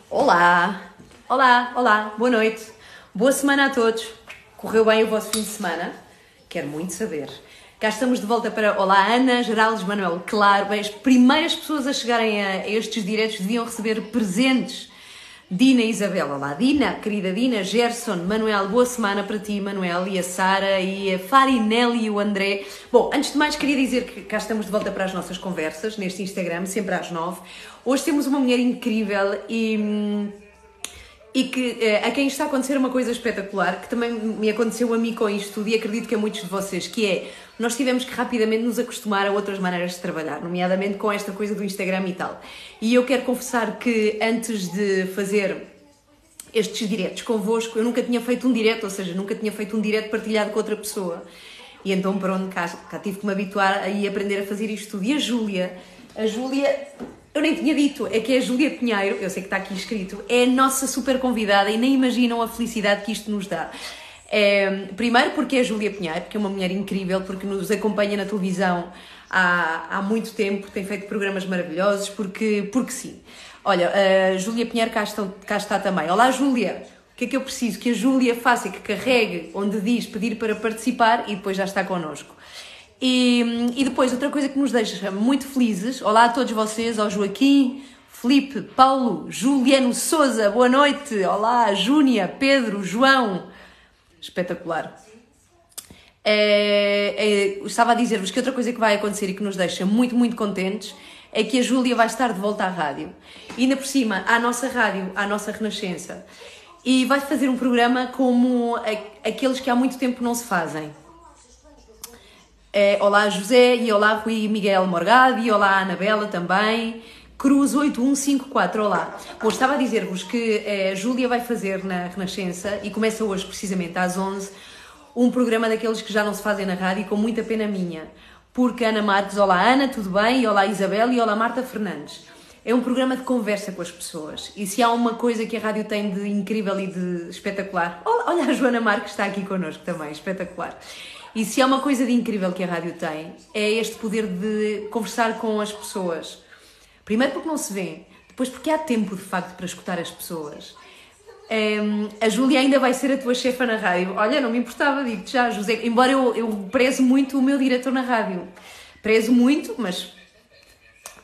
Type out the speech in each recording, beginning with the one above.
Olá, olá, olá, boa noite, boa semana a todos. Correu bem o vosso fim de semana? Quero muito saber. Cá estamos de volta para Olá Ana, Geraldes, Manuel, claro, bem, as primeiras pessoas a chegarem a estes diretos deviam receber presentes. Dina e Isabel, olá Dina, querida Dina, Gerson, Manuel, boa semana para ti, Manuel, e a Sara, e a Farinelli e o André. Bom, antes de mais queria dizer que cá estamos de volta para as nossas conversas, neste Instagram, sempre às 9. Hoje temos uma mulher incrível e que a quem está a acontecer uma coisa espetacular, que também me aconteceu a mim com isto tudo e acredito que a muitos de vocês, que é, nós tivemos que rapidamente nos acostumar a outras maneiras de trabalhar, nomeadamente com esta coisa do Instagram e tal. E eu quero confessar que antes de fazer estes diretos convosco, eu nunca tinha feito um direto, ou seja, nunca tinha feito um direto partilhado com outra pessoa. E então, pronto, cá tive que me habituar a ir aprender a fazer isto tudo. E a Júlia, eu nem tinha dito, é que a Júlia Pinheiro, eu sei que está aqui escrito, é a nossa super convidada e nem imaginam a felicidade que isto nos dá. Primeiro porque é a Júlia Pinheiro, que é uma mulher incrível, porque nos acompanha na televisão há muito tempo, tem feito programas maravilhosos, porque sim. Olha, a Júlia Pinheiro cá está também. Olá Júlia, o que é que eu preciso? Que a Júlia faça, que carregue onde diz pedir para participar e depois já está connosco. E depois, outra coisa que nos deixa muito felizes, olá a todos vocês, ao Joaquim, Filipe, Paulo, Juliano Souza, boa noite, olá, Júnia, Pedro, João, espetacular. Estava a dizer-vos que outra coisa que vai acontecer e que nos deixa muito, muito contentes é que a Júlia vai estar de volta à rádio, e ainda por cima, à nossa rádio, à nossa Renascença, e vai fazer um programa como aqueles que há muito tempo não se fazem. Olá José, e olá Rui Miguel Morgado, e olá Anabela também, Cruz 8154, olá. Bom, estava a dizer-vos que a Júlia vai fazer na Renascença, e começa hoje precisamente às 11, um programa daqueles que já não se fazem na rádio, com muita pena minha, porque Ana Marques, olá Ana, tudo bem? E olá Isabel, e olá Marta Fernandes. É um programa de conversa com as pessoas, e se há uma coisa que a rádio tem de incrível e de espetacular, olha a Joana Marques está aqui connosco também, espetacular. E se há uma coisa de incrível que a rádio tem, é este poder de conversar com as pessoas. Primeiro porque não se vê, depois porque há tempo de facto para escutar as pessoas. A Júlia ainda vai ser a tua chefa na rádio. Olha, não me importava, digo-te já, José, embora eu prezo muito o meu diretor na rádio. Prezo muito, mas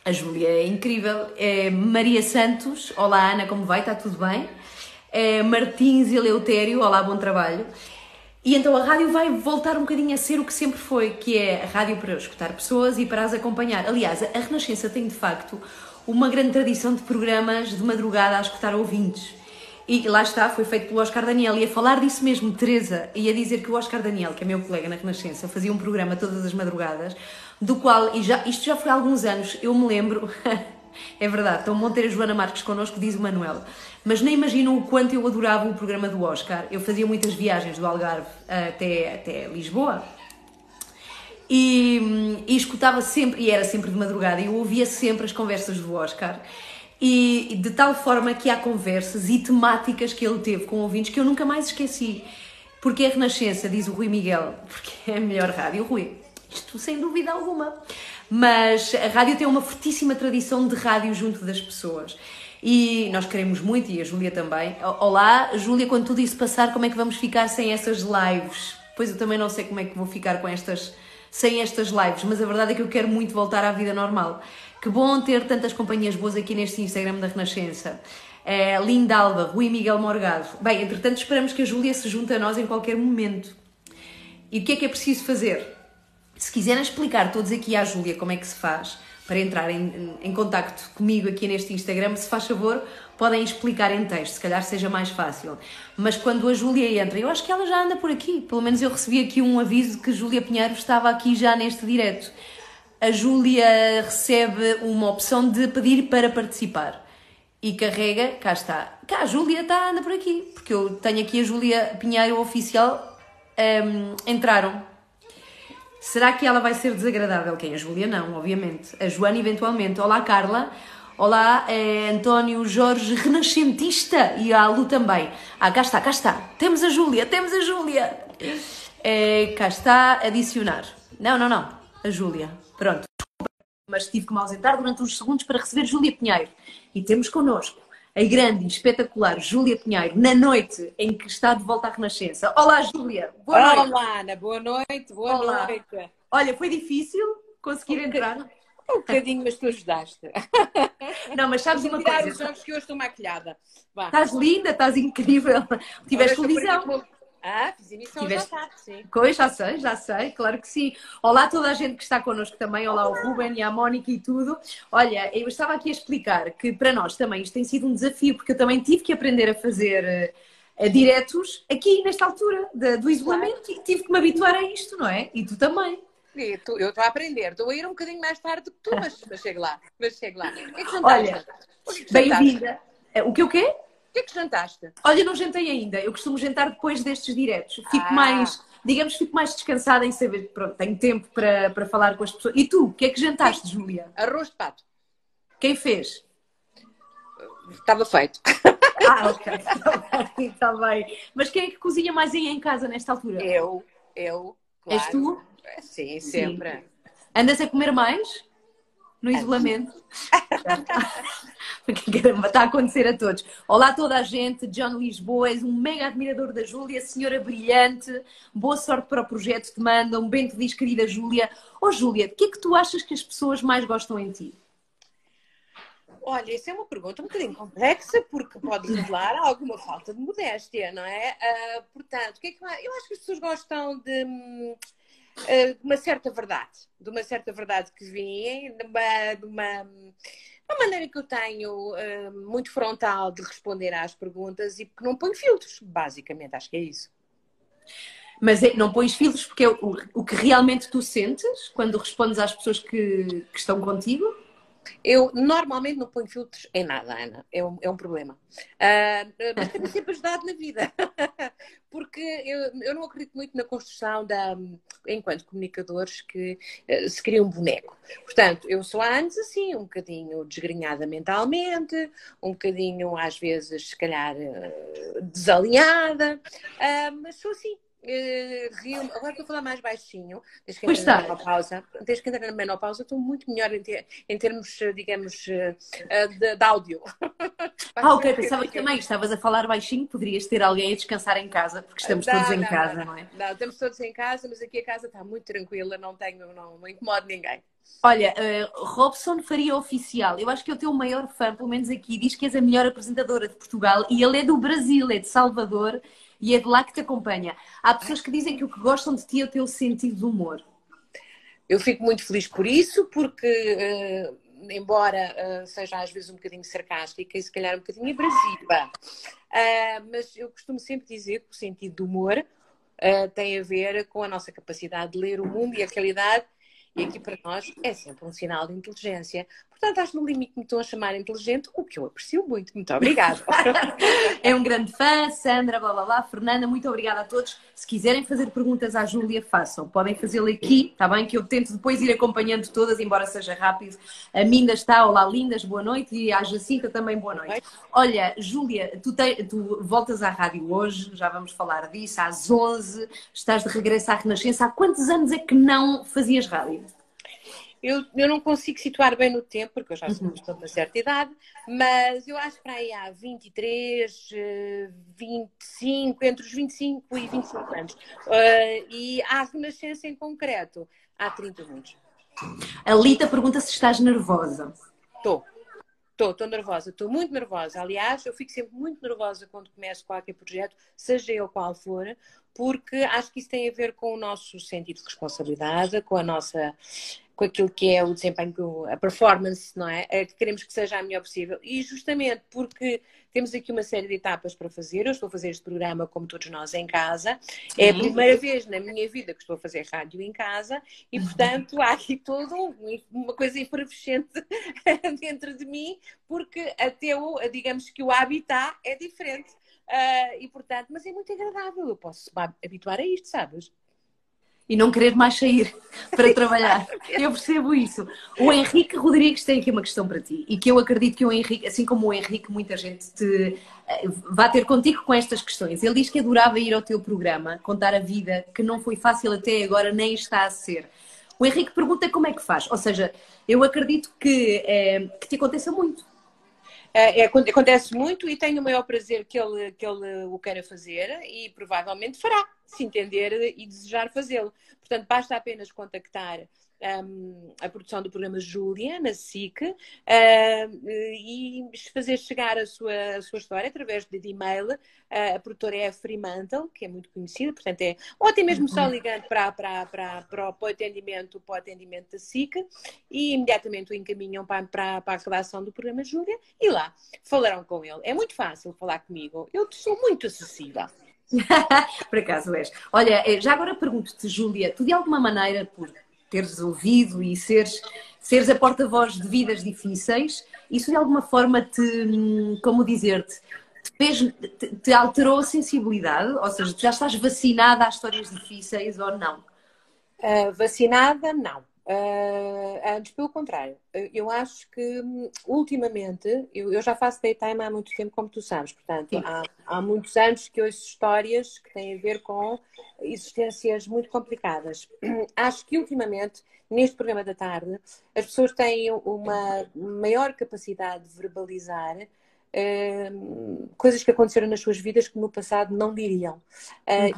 a Júlia é incrível. Maria Santos, olá Ana, como vai? Está tudo bem? Martins Eleutério, olá, bom trabalho. E então a rádio vai voltar um bocadinho a ser o que sempre foi, que é a rádio para escutar pessoas e para as acompanhar. Aliás, a Renascença tem de facto uma grande tradição de programas de madrugada a escutar ouvintes. E lá está, foi feito pelo Oscar Daniel, e a falar disso mesmo, Teresa, e a dizer que o Oscar Daniel, que é meu colega na Renascença, fazia um programa todas as madrugadas, do qual, isto já foi há alguns anos, eu me lembro... É verdade, então vão ter a Joana Marques connosco, diz o Manuel. Mas nem imaginam o quanto eu adorava o programa do Oscar. Eu fazia muitas viagens do Algarve até Lisboa e escutava sempre, e era sempre de madrugada, e eu ouvia sempre as conversas do Oscar. E de tal forma que há conversas e temáticas que ele teve com ouvintes que eu nunca mais esqueci. Porque é a Renascença, diz o Rui Miguel, porque é a melhor rádio, Rui. Isto sem dúvida alguma. Mas a rádio tem uma fortíssima tradição de rádio junto das pessoas. E nós queremos muito, e a Júlia também. Olá, Júlia, quando tudo isso passar, como é que vamos ficar sem essas lives? Pois eu também não sei como é que vou ficar sem estas lives, mas a verdade é que eu quero muito voltar à vida normal. Que bom ter tantas companhias boas aqui neste Instagram da Renascença. Linda Alba, Rui Miguel Morgado. Bem, entretanto esperamos que a Júlia se junte a nós em qualquer momento. E o que é preciso fazer? Se quiserem explicar todos aqui à Júlia como é que se faz para entrar em contacto comigo aqui neste Instagram, se faz favor, podem explicar em texto, se calhar seja mais fácil. Mas quando a Júlia entra, eu acho que ela já anda por aqui, pelo menos eu recebi aqui um aviso de que Júlia Pinheiro estava aqui já neste direto. A Júlia recebe uma opção de pedir para participar e carrega, cá está. Cá, a Júlia anda por aqui, porque eu tenho aqui a Júlia Pinheiro oficial, entraram. Será que ela vai ser desagradável? Quem? A Júlia não, obviamente. A Joana eventualmente. Olá Carla. Olá António Jorge, renascentista. E a Lu também. Cá está. Temos a Júlia. Cá está, adicionar. Não. A Júlia. Pronto. Mas tive que me ausentar durante uns segundos para receber Júlia Pinheiro. E temos connosco a grande e espetacular Júlia Pinheiro, na noite em que está de volta à Renascença. Olá, Júlia, boa noite. Olá, Ana, boa noite, boa Olá. noite. Olha, foi difícil conseguir entrar? Um bocadinho, mas tu ajudaste. Não, mas sabes Vou uma tirar coisa, os olhos que hoje estou maquilhada. Vá. estás linda, estás incrível, tiveste Deixa eu pôr aqui televisão. uma- Ah, fiz emissão já Tiveste... está, sim. Pois, já sei, claro que sim. Olá a toda a gente que está connosco também, olá ao Ruben e à Mónica e tudo. Olha, eu estava aqui a explicar que para nós também isto tem sido um desafio, porque eu também tive que aprender a fazer diretos aqui nesta altura do isolamento e tive que me habituar a isto, não é? E tu também. Eu estou a aprender, estou a ir um bocadinho mais tarde do que tu, mas chego lá. Mas chego lá. O que é que Olha, jantaste? O que é que jantaste? bem-vinda. O que o quê? O que é que jantaste? Olha, não jantei ainda. Eu costumo jantar depois destes diretos. Fico Ah, mais, digamos, fico mais descansada em saber, pronto, tenho tempo para falar com as pessoas. E tu, o que é que jantaste, Júlia? arroz de pato. Quem fez? Estava feito. Ah, ok. Está bem. Mas quem é que cozinha mais aí em casa nesta altura? Eu, És tu? claro. Sim, sempre. Sim. Andas a comer mais? No isolamento? Caramba, está a acontecer a todos. Olá a toda a gente, John Lisboa, és um mega admirador da Júlia, senhora brilhante, boa sorte para o projeto que te manda, um bem te diz, querida Júlia. Oh Júlia, o que é que tu achas que as pessoas mais gostam em ti? Olha, isso é uma pergunta um bocadinho complexa, porque pode revelar alguma falta de modéstia, não é? Portanto, o que é que eu acho que as pessoas gostam de uma certa verdade, que vem, uma maneira que eu tenho muito frontal de responder às perguntas e que não ponho filtros, basicamente, acho que é isso. Mas não pões filtros porque é o que realmente tu sentes quando respondes às pessoas que estão contigo? Eu normalmente não ponho filtros em nada, Ana. É um problema. Mas tem-me sempre ajudado na vida. Porque eu não acredito muito na construção enquanto comunicadores que se cria um boneco. Portanto, eu sou antes assim, um bocadinho desgrenhada mentalmente, um bocadinho, às vezes, se calhar, desalinhada, mas sou assim. Agora estou a falar mais baixinho. Desde que Pois entrei na está. menopausa, estou muito melhor em termos, digamos, de áudio. Ah, ok, pensava que também estavas a falar baixinho, poderias ter alguém a descansar em casa, porque estamos todos em casa, não é? Não, estamos todos em casa, mas aqui a casa está muito tranquila, não incomodo ninguém. Olha, Robson Faria Oficial, eu acho que é o teu maior fã, pelo menos aqui, diz que és a melhor apresentadora de Portugal e ele é do Brasil, é de Salvador e é de lá que te acompanha. Há pessoas que dizem que o que gostam de ti é o teu sentido de humor. Eu fico muito feliz por isso, porque, embora seja às vezes um bocadinho sarcástica e se calhar um bocadinho abrasiva, mas eu costumo sempre dizer que o sentido do humor tem a ver com a nossa capacidade de ler o mundo e a realidade. E aqui para nós é sempre um sinal de inteligência. Portanto, acho que no limite me estão a chamar inteligente, o que eu aprecio muito. Muito obrigada. É um grande fã, Sandra, blá blá blá, Fernanda, muito obrigada a todos. Se quiserem fazer perguntas à Júlia, façam. Podem fazê-lo aqui, está bem? Que eu tento depois ir acompanhando todas, embora seja rápido. A Minda está, olá lindas, boa noite. E à Jacinta também, boa noite. Olha, Júlia, tu voltas à rádio hoje, já vamos falar disso, às 11, estás de regresso à Renascença. Há quantos anos é que não fazias rádio? Eu não consigo situar bem no tempo, porque eu já sou de uma certa idade, mas eu acho que para aí há 23, 25, entre os 25 e 25 anos. E à Renascença em concreto, há 30 anos. A Lita pergunta se estás nervosa. Estou nervosa, estou muito nervosa. Aliás, eu fico sempre muito nervosa quando começo qualquer projeto, seja ele qual for, porque acho que isso tem a ver com o nosso sentido de responsabilidade, com aquilo que é o desempenho, a performance, não é? Que queremos que seja a melhor possível. E justamente porque temos aqui uma série de etapas para fazer, eu estou a fazer este programa como todos nós em casa, é a primeira vez na minha vida que estou a fazer rádio em casa e, portanto, há aqui toda uma coisa efervescente dentro de mim, porque digamos que o habitat é diferente. E, portanto, mas é muito agradável, eu posso me habituar a isto, sabes? E não querer mais sair para trabalhar. Eu percebo isso. O Henrique Rodrigues tem aqui uma questão para ti. E que eu acredito que o Henrique, assim como o Henrique, muita gente vai ter contigo com estas questões. Ele diz que adorava ir ao teu programa, contar a vida, que não foi fácil até agora, nem está a ser. O Henrique pergunta como é que faz. Ou seja, eu acredito que te aconteça muito. Acontece muito e tenho o maior prazer que ele o queira fazer e provavelmente fará, se entender e desejar fazê-lo. Portanto, basta apenas contactar a produção do programa Júlia, na SIC, e fazer chegar a sua história através de e-mail. A produtora é a Fremantle, que é muito conhecida, portanto ou até mesmo só ligando para o atendimento da SIC e imediatamente o encaminham para a redação do programa Júlia e lá falarão com ele. É muito fácil falar comigo, eu sou muito acessível. Por acaso és. Olha, já agora pergunto-te, Júlia, tu de alguma maneira, por teres ouvido e seres a porta-voz de vidas difíceis, isso de alguma forma como dizer-te, te alterou a sensibilidade? Ou seja, tu já estás vacinada às histórias difíceis ou não? Vacinada, não. Antes, pelo contrário. Eu acho que, ultimamente, eu já faço daytime há muito tempo, como tu sabes. Portanto, há muitos anos que ouço histórias que têm a ver com existências muito complicadas. Acho que, ultimamente, neste programa da tarde, as pessoas têm uma maior capacidade de verbalizar coisas que aconteceram nas suas vidas que no passado não diriam.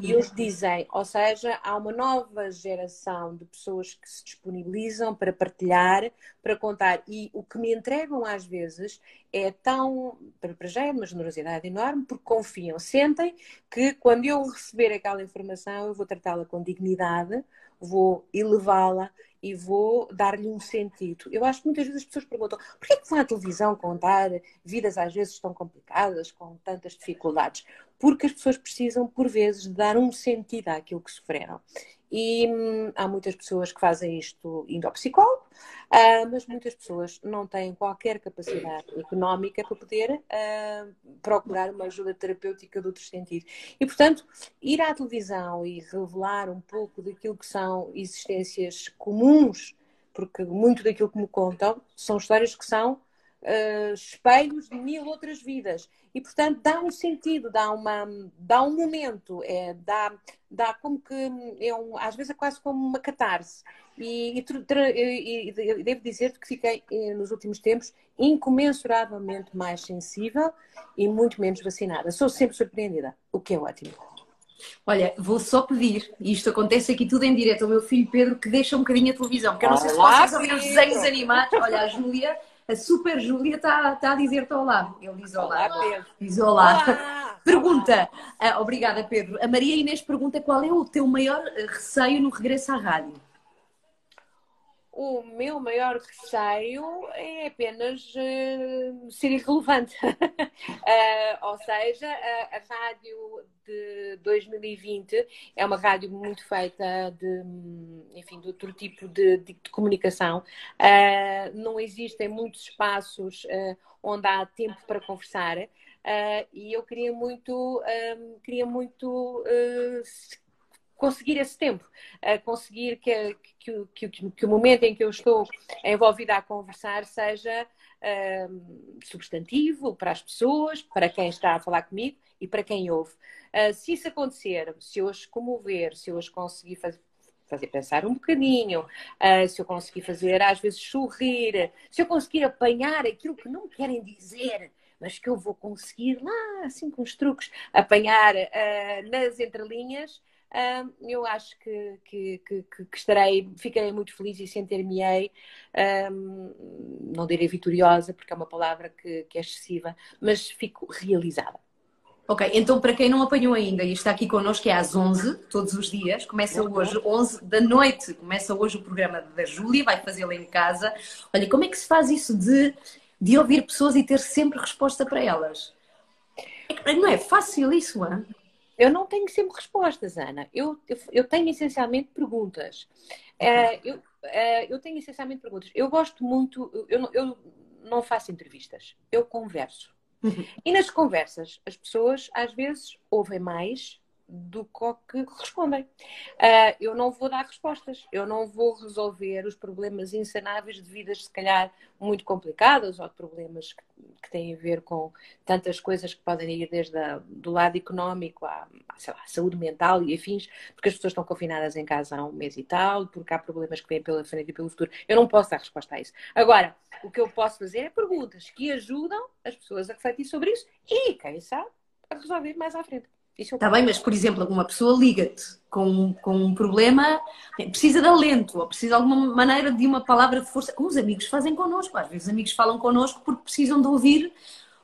E eles dizem, ou seja, há uma nova geração de pessoas que se disponibilizam para partilhar, para contar. E o que me entregam às vezes é para já é uma generosidade enorme, porque confiam, sentem que quando eu receber aquela informação eu vou tratá-la com dignidade, vou elevá-la e vou dar-lhe um sentido. Eu acho que muitas vezes as pessoas perguntam porquê é que vão à televisão contar vidas às vezes tão complicadas, com tantas dificuldades? Porque as pessoas precisam, por vezes, dar um sentido àquilo que sofreram. E há muitas pessoas que fazem isto indo ao psicólogo, mas muitas pessoas não têm qualquer capacidade económica para poder procurar uma ajuda terapêutica de outro sentido. E, portanto, ir à televisão e revelar um pouco daquilo que são existências comuns, porque muito daquilo que me contam são histórias que são espelhos de mil outras vidas. E, portanto, dá um sentido, dá um momento, dá como que, às vezes é quase como uma catarse. E devo dizer-te que fiquei, nos últimos tempos, incomensuravelmente mais sensível e muito menos vacinada. Sou sempre surpreendida, o que é ótimo. Olha, vou só pedir, e isto acontece aqui tudo em direto, ao meu filho Pedro, que deixa um bocadinho a televisão, porque eu não sei se vocês ouvem os desenhos animados. Olha, a Júlia, a super Júlia, está a dizer-te olá. Ele diz olá. Olá, Pedro. Diz olá. Olá. Pergunta, obrigada Pedro. A Maria Inês pergunta qual é o teu maior receio no regresso à rádio? O meu maior receio é apenas ser irrelevante. Ou seja, a rádio de 2020 é uma rádio muito feita de outro tipo de comunicação. Não existem muitos espaços onde há tempo para conversar. E eu queria muito conseguir esse tempo, conseguir que o momento em que eu estou envolvida a conversar seja substantivo para as pessoas, para quem está a falar comigo e para quem ouve. Se isso acontecer, se eu as comover, se eu as conseguir fazer pensar um bocadinho, se eu conseguir fazer às vezes sorrir, se eu conseguir apanhar aquilo que não me querem dizer, mas que eu vou conseguir lá, assim com os truques, apanhar nas entrelinhas, eu acho que ficarei muito feliz e sentir-me-ei, não direi vitoriosa, porque é uma palavra que é excessiva, mas fico realizada. Ok, então para quem não apanhou ainda e está aqui connosco é às 11, todos os dias, começa hoje, 11 da noite, começa hoje o programa da Júlia, vai fazê-lo em casa. Olha, como é que se faz isso de ouvir pessoas e ter sempre resposta para elas? Não é fácil isso, hein? Eu não tenho sempre respostas, Ana. Eu tenho essencialmente perguntas. Eu tenho essencialmente perguntas. Eu gosto muito, eu não faço entrevistas, eu converso. E nas conversas, as pessoas às vezes ouvem mais do que respondem. Eu não vou dar respostas, eu não vou resolver os problemas insanáveis de vidas, se calhar, muito complicadas ou de problemas que tem a ver com tantas coisas que podem ir desde do lado económico sei lá, saúde mental e afins, porque as pessoas estão confinadas em casa há um mês e tal, porque há problemas que vêm pela frente e pelo futuro. Eu não posso dar resposta a isso. Agora, o que eu posso fazer é perguntas que ajudam as pessoas a refletir sobre isso e, quem sabe, a resolver mais à frente. Está bem, mas, por exemplo, alguma pessoa liga-te com um problema, precisa de alento, ou precisa de alguma maneira de uma palavra de força, como os amigos fazem connosco. Às vezes, os amigos falam connosco porque precisam de ouvir. Ou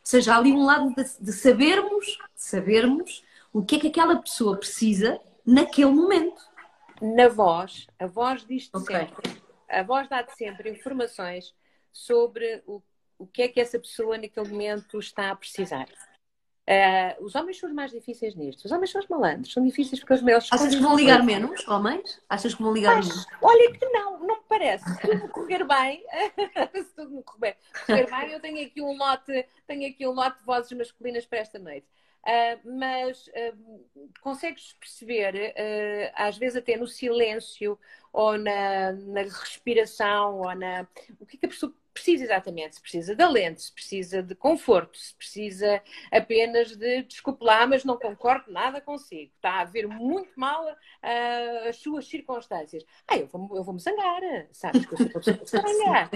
seja, há ali um lado de sabermos o que é que aquela pessoa precisa naquele momento. Na voz, a voz diz-te Ok. sempre, a voz dá-te sempre informações sobre o que é que essa pessoa naquele momento está a precisar. Os homens são os mais difíceis nisto. Os homens são os malandros, são difíceis porque os meus Achas que vão ligar menos, homens? Achas que vão ligar menos? Olha que não me parece. Se tudo me correr bem, se tudo me correr bem, eu tenho aqui um lote de vozes masculinas para esta noite. Mas consegues perceber, às vezes até no silêncio ou na respiração ou o que é que a pessoa precisa exatamente, se precisa de alento, se precisa de conforto, se precisa apenas de desculpe lá, mas não concordo nada consigo. Está a ver muito mal as suas circunstâncias. Eu vou-me zangar, sabes que eu sou uma pessoa que se zanga.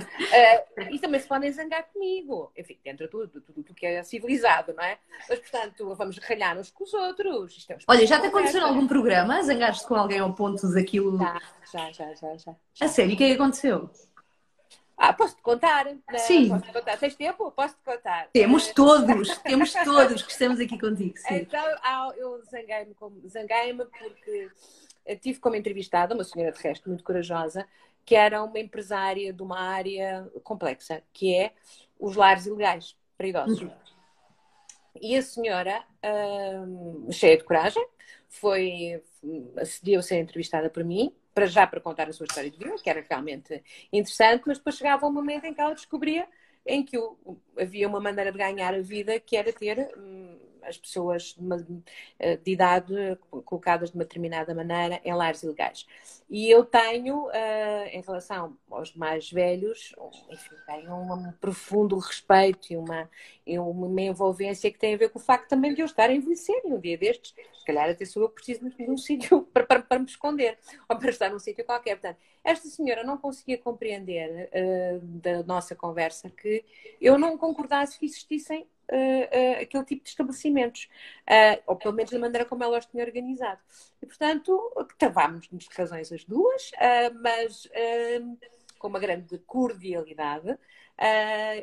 E também se podem zangar comigo. Enfim, dentro de tudo que é civilizado, não é? Mas, portanto, vamos ralhar uns com os outros. Isto é Olha, já te aconteceu em algum programa? Zangaste com alguém ao ponto daquilo? Já. A sério, o que é que aconteceu? Posso-te contar? Sim. Posso-te contar? Tens tempo? Posso-te contar? Temos todos que estamos aqui contigo, sim. Então, eu zanguei-me porque tive como entrevistada uma senhora, de resto, muito corajosa, que era uma empresária de uma área complexa, que é os lares ilegais para idosos. E a senhora, cheia de coragem, acediu a ser entrevistada por mim, para contar a sua história de vida, que era realmente interessante, mas depois chegava um momento em que ela descobria em que havia uma maneira de ganhar a vida que era ter as pessoas de idade colocadas de uma determinada maneira em lares ilegais. E eu tenho, em relação aos mais velhos, enfim, tenho um profundo respeito e uma envolvência que tem a ver com o facto também de eu estar a envelhecer e um dia destes, se calhar até sou eu que preciso de um sítio para me esconder ou para estar num sítio qualquer. Portanto, esta senhora não conseguia compreender da nossa conversa que eu não concordasse que existissem aquele tipo de estabelecimentos, ou pelo menos da maneira como ela os tinha organizado. E, portanto, travámos-nos de razões as duas, mas com uma grande cordialidade.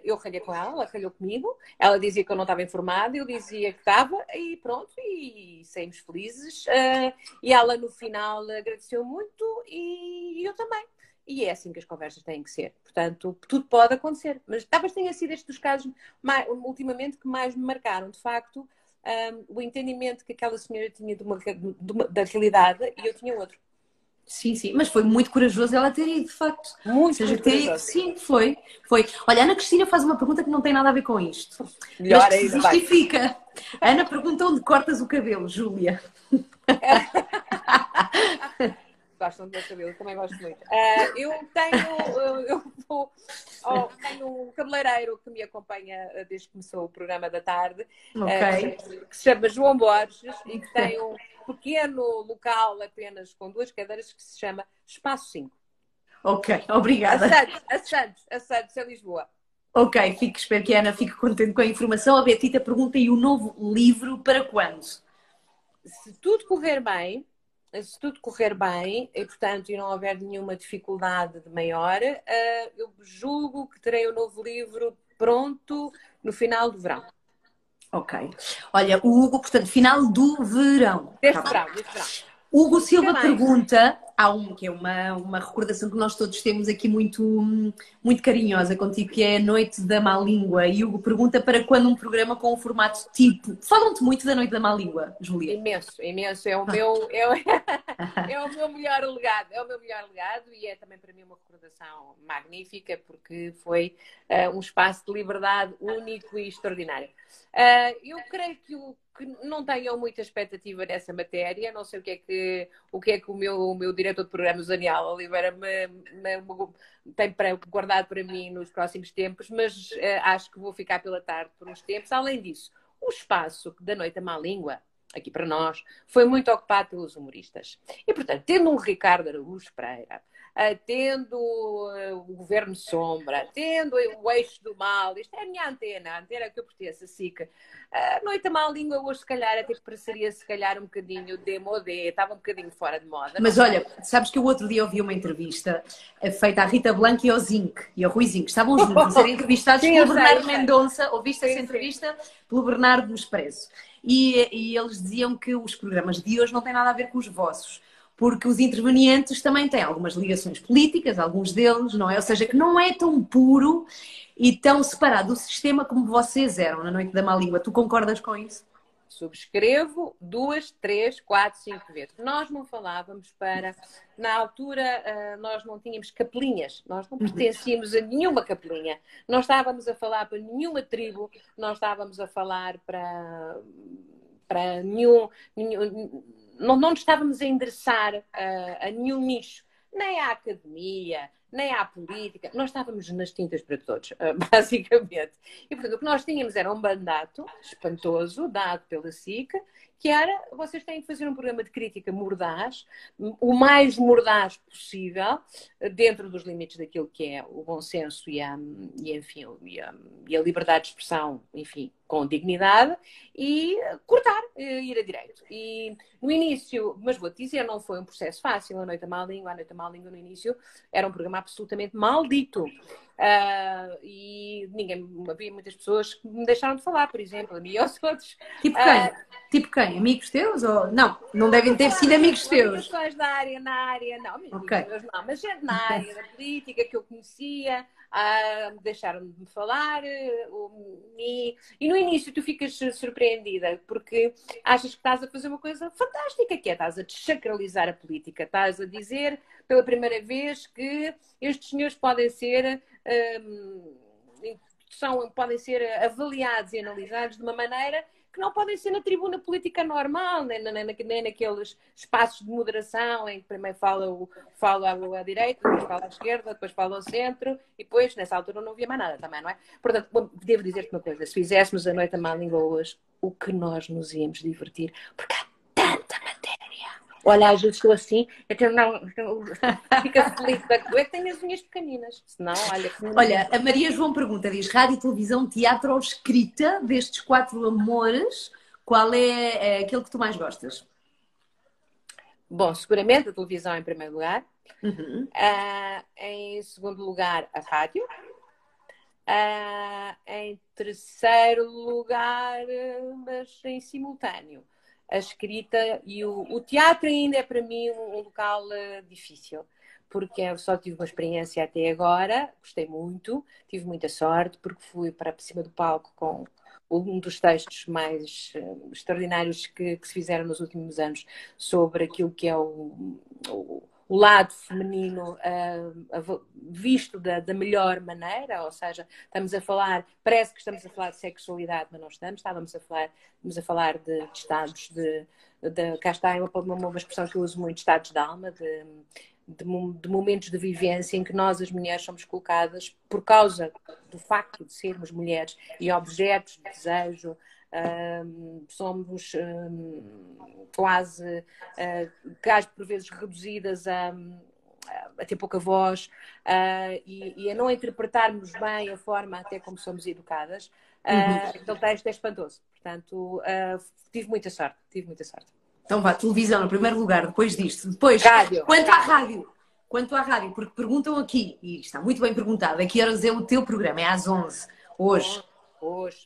Eu ralhei com ela ralhou comigo, ela dizia que eu não estava informada, eu dizia que estava, e pronto, e saímos felizes. E ela no final agradeceu muito e eu também. E é assim que as conversas têm que ser. Portanto, tudo pode acontecer. Mas talvez tenha sido estes dos casos, ultimamente, que mais me marcaram. De facto, o entendimento que aquela senhora tinha da realidade e eu tinha outro. Sim, mas foi muito corajoso ela ter ido, de facto. Muito corajoso. Sim, foi. Olha, a Ana Cristina faz uma pergunta que não tem nada a ver com isto. Melhor mas que se justifica. A Ana pergunta onde cortas o cabelo, Júlia. Gostam do meu cabelo, também gosto muito. Eu tenho um cabeleireiro que me acompanha desde que começou o programa da tarde, que se chama João Borges e que tem um pequeno local apenas com 2 cadeiras que se chama Espaço 5. Ok, obrigada. A Santos, em Lisboa. Ok, espero que a Ana fique contente com a informação. A Betita pergunta, e o novo livro para quando? Se tudo correr bem, e portanto e não houver nenhuma dificuldade de maior, eu julgo que terei o novo livro pronto no final do verão. Ok. Olha, o Hugo, portanto, final do verão. Deste verão. Hugo Silva pergunta, que é uma recordação que nós todos temos aqui muito, muito carinhosa contigo, que é a Noite da Má Língua. E Hugo pergunta para quando um programa com um formato tipo... Falam-te muito da Noite da Má Língua, Júlia? Imenso. É o meu melhor legado. É o meu melhor legado e é também para mim uma recordação magnífica porque foi um espaço de liberdade único e extraordinário. Eu creio que não tenham muita expectativa nessa matéria, não sei o que é que o meu diretor de programas, o Daniel Oliveira, tem guardado para mim nos próximos tempos, mas acho que vou ficar pela tarde por uns tempos. Além disso, o espaço da Noite à Má Língua, aqui para nós, foi muito ocupado pelos humoristas. E, portanto, tendo um Ricardo Araújo Pereira, tendo o Governo Sombra, tendo o Eixo do Mal, isto é a minha antena, a antena que eu pertenço, a SIC. A Noite à Má Língua hoje, se calhar, até que pareceria, se calhar, um bocadinho demodé, estava um bocadinho fora de moda. Mas olha, sabes que o outro dia ouvi uma entrevista feita à Rita Blanco e ao Zinc, e ao Rui Zinc. Estavam os dois a ser entrevistados pelo Bernardo Mendonça. Ouviste essa entrevista? Pelo Bernardo Expresso. E eles diziam que os programas de hoje não têm nada a ver com os vossos. Porque os intervenientes também têm algumas ligações políticas, alguns deles, não é? Ou seja, que não é tão puro e tão separado do sistema como vocês eram na Noite da Má Língua. Tu concordas com isso? Subscrevo 2, 3, 4, 5 vezes. Nós não falávamos na altura, nós não tínhamos capelinhas, nós não pertencíamos a nenhuma capelinha, não estávamos a falar para nenhuma tribo, não estávamos a falar para nenhum não nos estávamos a endereçar a nenhum nicho, nem à academia, nem à política. Nós estávamos nas tintas para todos, basicamente. E, portanto, o que nós tínhamos era um mandato espantoso, dado pela SIC, que era, vocês têm que fazer um programa de crítica mordaz, o mais mordaz possível, dentro dos limites daquilo que é o bom senso e a liberdade de expressão, enfim, com dignidade, e cortar, ir a direito. E no início, mas vou-te dizer, não foi um processo fácil. A Noite à Má Língua no início era um programa absolutamente maldito. E havia muitas pessoas que me deixaram de falar, por exemplo, a mim e aos outros. Tipo quem? Tipo quem? Amigos teus? Ou... Não devem ter sido amigos teus. Pessoas na área, não, amigos teus não, mas gente na área da política que eu conhecia, deixaram de me falar. E no início tu ficas surpreendida, porque achas que estás a fazer uma coisa fantástica, que é estás a desacralizar a política, estás a dizer pela primeira vez que estes senhores podem ser avaliados e analisados de uma maneira que não podem ser na tribuna política normal, nem naqueles espaços de moderação em que primeiro fala à direita, depois fala à esquerda, depois fala ao centro, e depois, nessa altura, não havia mais nada também, não é? Portanto, devo dizer-te uma coisa, se fizéssemos a Noite à Má Língua hoje, o que nós nos íamos divertir, porque há tanta matéria. Olha, às vezes estou assim, fica feliz da coisa, é que tenho as unhas pequeninas. Senão, olha, a Maria João pergunta, diz, rádio, televisão, teatro ou escrita, destes 4 amores, qual é aquele que tu mais gostas? Bom, seguramente a televisão em primeiro lugar. Em segundo lugar, a rádio. Em terceiro lugar, mas em simultâneo, a escrita e o teatro ainda é para mim um local difícil, porque eu só tive uma experiência até agora, gostei muito, tive muita sorte, porque fui para cima do palco com um dos textos mais extraordinários que se fizeram nos últimos anos sobre aquilo que é o lado feminino visto da melhor maneira, ou seja, parece que estamos a falar de sexualidade, mas não estamos a falar de estados cá está uma expressão que eu uso muito, estados de alma, de momentos de vivência em que nós, as mulheres, somos colocadas por causa do facto de sermos mulheres e objetos de desejo. Somos quase por vezes reduzidas a ter pouca voz e a não interpretarmos bem a forma até como somos educadas. Então o texto é espantoso. Portanto, tive muita sorte. Então vá, televisão no primeiro lugar, depois disto. Depois, rádio. Quanto à rádio, porque perguntam aqui, e está muito bem perguntado, a que horas é o teu programa? É às 11, hoje.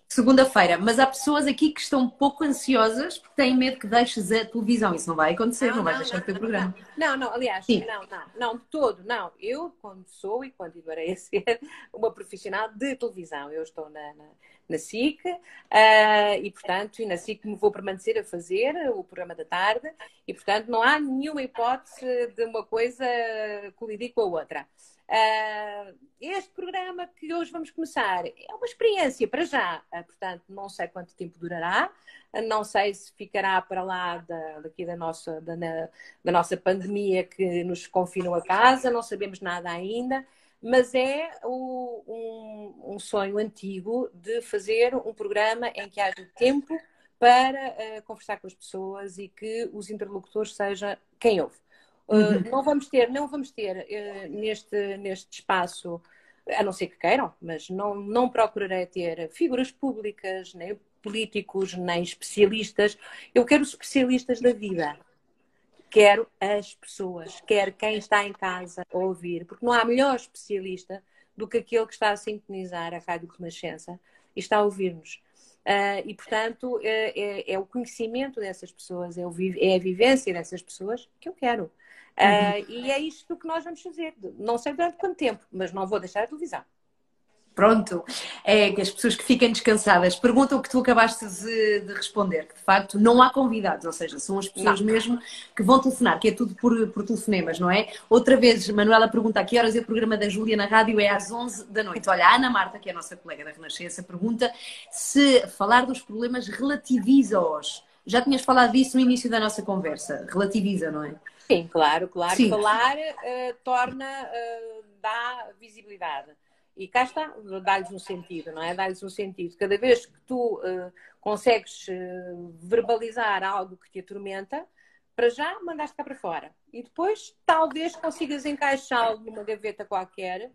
Segunda-feira, mas há pessoas aqui que estão um pouco ansiosas porque têm medo que deixes a televisão. Isso não vai acontecer, não vais deixar o teu programa. Não, aliás, não, de todo, não. Eu, quando sou e continuarei a ser uma profissional de televisão, eu estou na SIC e, portanto, na SIC me vou permanecer a fazer o programa da tarde e, portanto, não há nenhuma hipótese de uma coisa colidir com a outra. Este programa que hoje vamos começar é uma experiência para já, portanto, não sei quanto tempo durará, não sei se ficará para lá daqui da nossa pandemia que nos confinou a casa, não sabemos nada ainda, mas é um sonho antigo de fazer um programa em que haja tempo para conversar com as pessoas e que os interlocutores seja quem ouve. Não vamos ter neste espaço, a não ser que queiram, mas não procurarei ter figuras públicas, nem políticos, nem especialistas. Eu quero os especialistas da vida. Quero as pessoas, quero quem está em casa a ouvir, porque não há melhor especialista do que aquele que está a sintonizar a Rádio Renascença e está a ouvir-nos. E, portanto, é o conhecimento dessas pessoas, é a vivência dessas pessoas que eu quero. E é isto que nós vamos fazer. Não sei durante quanto tempo, mas não vou deixar a televisão. Pronto, é que as pessoas que fiquem descansadas perguntam o que tu acabaste de responder, que de facto não há convidados, ou seja, são as pessoas mesmo que vão telefonar, que é tudo por telefonemas, não é? Outra vez, Manuela pergunta a que horas é o programa da Júlia na rádio, é às 11 da noite. Olha, a Ana Marta, que é a nossa colega da Renascença, pergunta se falar dos problemas relativiza-os. Já tinhas falado disso no início da nossa conversa, relativiza, não é? Sim, claro. Sim. Falar dá visibilidade. E cá está, dá-lhes um sentido, não é? Dá-lhes um sentido. Cada vez que tu consegues verbalizar algo que te atormenta, para já mandaste cá para fora. E depois talvez consigas encaixá-lo numa gaveta qualquer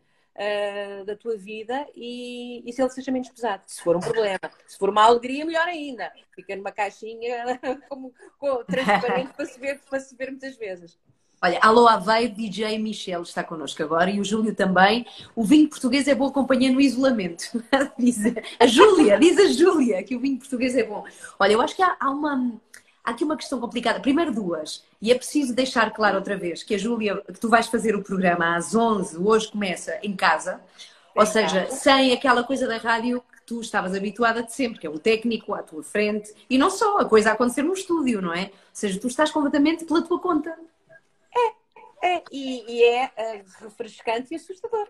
da tua vida e se ele seja menos pesado. Se for um problema. Se for uma alegria, melhor ainda. Fica numa caixinha transparente para se ver muitas vezes. Olha, alô Aveiro, DJ Michel está connosco agora e o Júlio também. O vinho português é boa companhia no isolamento. Diz a Júlia que o vinho português é bom. Olha, eu acho que há aqui uma questão complicada. Primeiro duas, e é preciso deixar claro outra vez que a Júlia, que tu vais fazer o programa às 11, hoje começa em casa, ou seja, sem aquela coisa da rádio que tu estavas habituada de sempre, que é um técnico à tua frente, e não só, a coisa a acontecer no estúdio, não é? Ou seja, tu estás completamente pela tua conta. E é refrescante e assustador.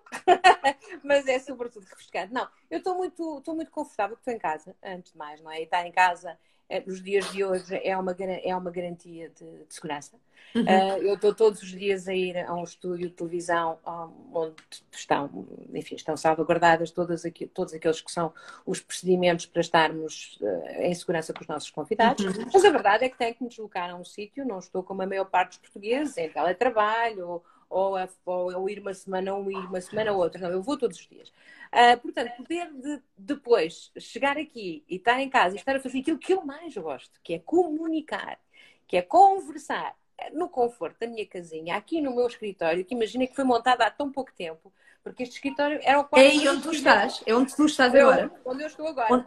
Mas é sobretudo refrescante. Não, eu estou muito confortável que estou em casa, antes de mais, não é? E estar em casa nos dias de hoje é uma garantia de segurança. Eu estou todos os dias a ir a um estúdio de televisão onde estão salvaguardadas todos aqueles que são os procedimentos para estarmos em segurança com os nossos convidados. Mas a verdade é que tenho que me deslocar a um sítio, não estou como a maior parte dos portugueses, em teletrabalho, ou ir uma semana um, ir uma semana outra. Não, eu vou todos os dias. Portanto, poder depois chegar aqui e estar em casa e estar a fazer aquilo que eu mais gosto, que é comunicar, que é conversar, no conforto da minha casinha, aqui no meu escritório, que imagina que foi montado há tão pouco tempo, porque este escritório era o quarto... É aí onde tu estás? É onde tu estás agora? Onde eu estou agora.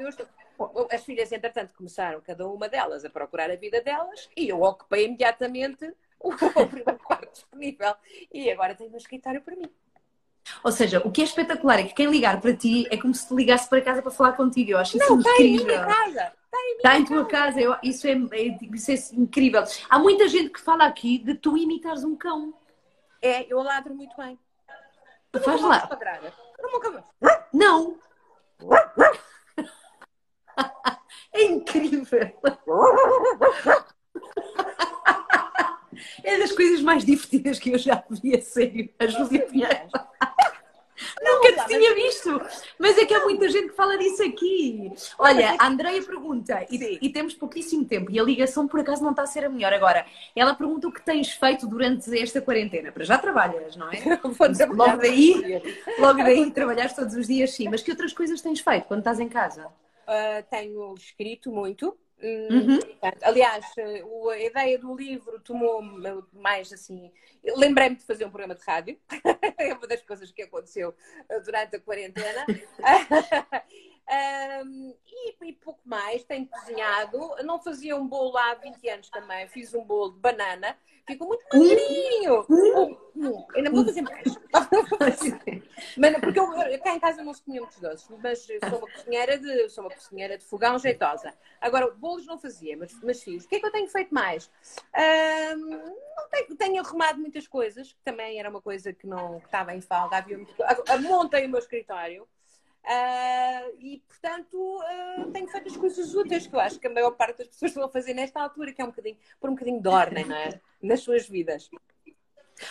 As filhas, entretanto, começaram, cada uma delas, a procurar a vida delas, e eu ocupei imediatamente o primeiro quarto disponível. E agora tenho um escritório para mim. Ou seja, o que é espetacular é que quem ligar para ti é como se te ligasse para casa para falar contigo. Eu acho isso incrível. Está em minha casa. Está em tua casa. Isso é incrível. Há muita gente que fala aqui de tu imitares um cão. Eu ladro muito bem. Faz lá. Não. É incrível. É das coisas mais divertidas que eu já vi, a sério. A Júlia Pinheiro. Nunca te tinha visto, mas é que há muita gente que fala disso aqui. Olha, a Andreia pergunta, e temos pouquíssimo tempo, e a ligação por acaso não está a ser a melhor agora. Ela pergunta o que tens feito durante esta quarentena. Para já trabalhas, não é? Logo daí trabalhares todos os dias, sim. Mas que outras coisas tens feito quando estás em casa? Tenho escrito muito. Aliás, a ideia do livro tomou-me mais assim. Lembrei-me de fazer um programa de rádio, é uma das coisas que aconteceu durante a quarentena. E pouco mais, tenho cozinhado. Não fazia um bolo há 20 anos também. Fiz um bolo de banana. Ficou muito magrinho. Ainda vou fazer mais. Mas, porque eu cá em casa não se comia muitos doces, mas sou uma cozinheira de fogão jeitosa. Agora, bolos não fazia, mas fiz. O que é que eu tenho feito mais? Não tenho arrumado muitas coisas, que também era uma coisa que não estava em falta. Havia muito... Montei o meu escritório. E portanto tenho feito as coisas úteis que eu acho que a maior parte das pessoas vão fazer nesta altura, que é por um bocadinho de ordem, não é? Nas suas vidas.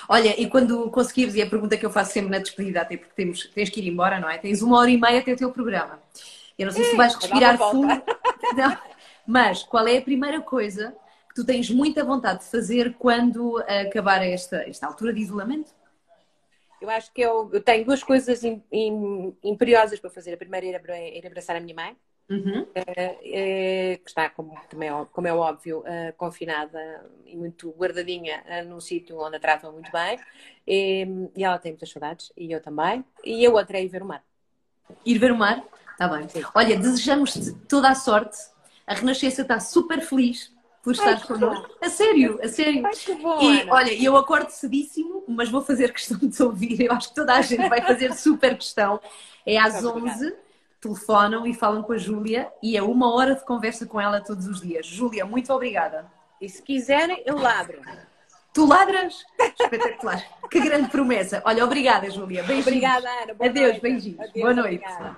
Olha, e quando conseguires, e a pergunta que eu faço sempre na despedida, até porque tens que ir embora, não é? Tens 1h30 até o teu programa. Eu não sei se tu vais respirar fundo, não, mas qual é a primeira coisa que tu tens muita vontade de fazer quando acabar esta altura de isolamento? Eu acho que eu tenho duas coisas imperiosas para fazer. A primeira é ir abraçar a minha mãe, que está, como é óbvio, confinada e muito guardadinha num sítio onde a tratam muito bem. E ela tem muitas saudades, e eu também. E a outra é ir ver o mar. Ir ver o mar? Está bem. Sim. Olha, desejamos-te toda a sorte. A Renascença está super feliz por estar connosco. A sério, a sério. Ai, que bom, e Ana. olha, eu acordo cedíssimo, mas vou fazer questão de te ouvir. Eu acho que toda a gente vai fazer super questão. É às 11, telefonam e falam com a Júlia e é 1 hora de conversa com ela todos os dias. Júlia, muito obrigada. E se quiserem, eu ladro. Tu ladras? Espetacular. Que grande promessa. Olha, obrigada, Júlia. Beijinhos. Obrigada, Ana. Boa Adeus, noite. beijinhos. Adeus, Boa noite. Obrigada.